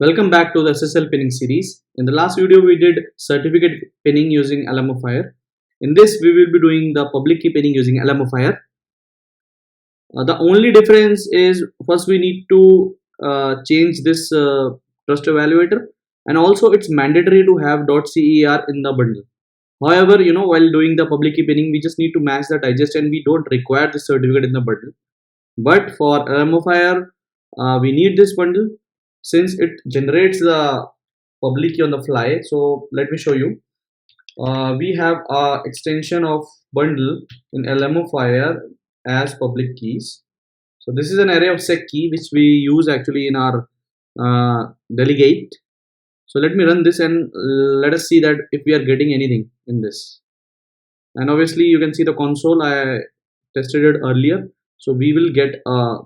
Welcome back to the SSL Pinning Series. In the last video, we did certificate pinning using Alamofire. In this, we will be doing the public key pinning using Alamofire. The only difference is first we need to change this trust evaluator, and also it's mandatory to have .cer in the bundle. However, while doing the public key pinning, we just need to match the digest and we don't require the certificate in the bundle. But for Alamofire, we need this bundle since it generates the public key on the fly. So let me show you. We have a extension of bundle in Alamofire as public keys. So this is an array of sec key which we use actually in our delegate. So let me run this and let us see that if we are getting anything in this. And obviously you can see the console. I tested it earlier. So we will get a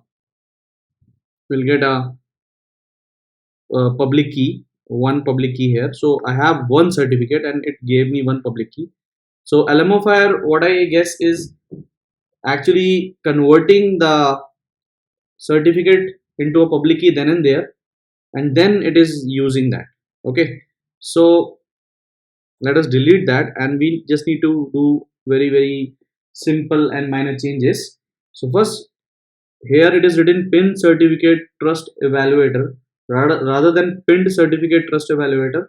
public key, one public key here. So I have one certificate and it gave me one public key. So Alamofire, what I guess is actually converting the certificate into a public key then and there, and then it is using that. Okay, so let us delete that and we just need to do very simple and minor changes. So first, here it is written pin certificate trust evaluator. Rather than pinned certificate trust evaluator,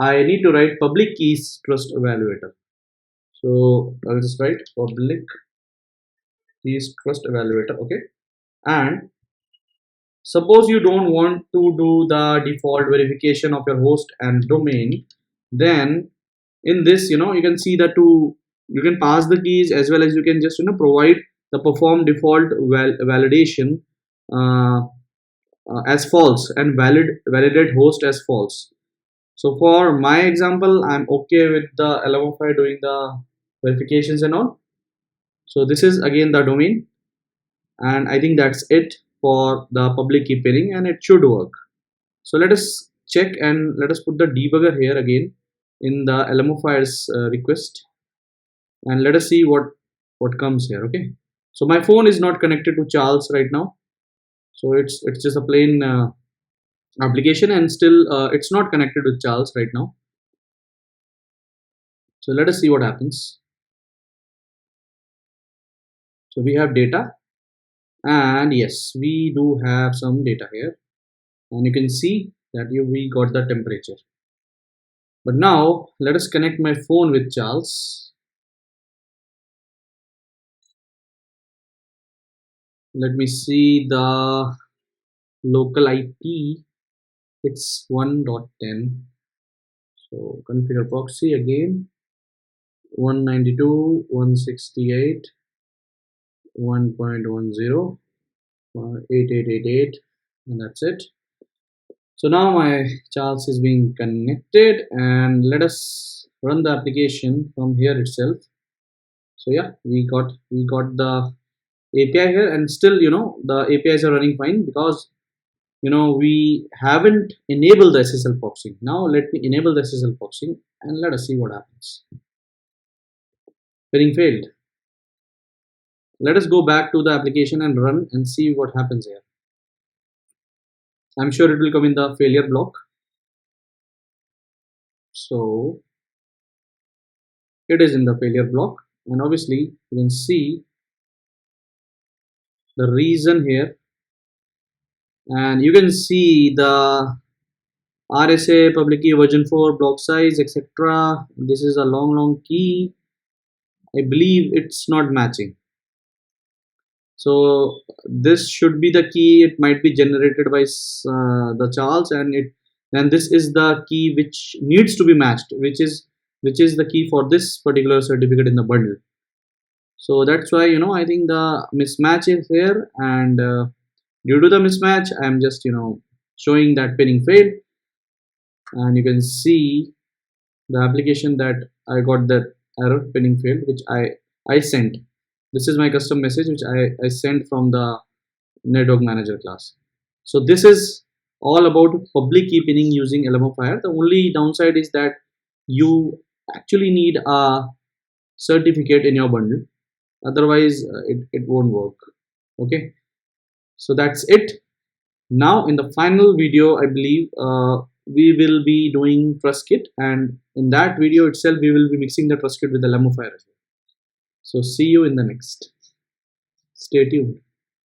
I need to write public keys trust evaluator. So I'll just write public keys trust evaluator. Okay, and suppose you don't want to do the default verification of your host and domain, then in this, you can see that you can pass the keys as well as you can just provide the perform default validation as false and validate host as false. So for my example, I'm okay with the Alamofire doing the verifications and all. So this is again the domain, and I think that's it for the public key pinning, and it should work. So let us check and let us put the debugger here again in the Alamofire's request, and let us see what comes here. Okay, so my phone is not connected to Charles right now, so it's just a plain application, and still it's not connected with Charles right now. So let us see what happens. So we have data, and yes, we do have some data here, and you can see that we got the temperature. But now let us connect my phone with Charles. Let me see the local IP. It's 1.10. So configure proxy again. 192.168. 1.10. 8888, and that's it. So now my Charles is being connected, and let us run the application from here itself. So yeah, we got the API here, and still the APIs are running fine because we haven't enabled the SSL Proxy. Now let me enable the SSL Proxy and let us see what happens. Pinning failed. Let us go back to the application and run and see what happens here. I'm sure it will come in the failure block. So it is in the failure block, and obviously you can see the reason here, and you can see the RSA public key version 4 block size etc. This is a long key. I believe it's not matching. So this should be the key. It might be generated by the Charles, and this is the key which needs to be matched, which is the key for this particular certificate in the bundle. So that's why I think the mismatch is here, and due to the mismatch, I'm just showing that pinning failed, and you can see the application that I got that error pinning failed, which I sent. This is my custom message which I sent from the network manager class. So this is all about public key pinning using Alamofire. The only downside is that you actually need a certificate in your bundle, otherwise it won't work. Okay, so that's it. Now in the final video, I believe we will be doing trust kit, and in that video itself we will be mixing the trust kit with the Alamofire as well. So see you in the next. Stay tuned.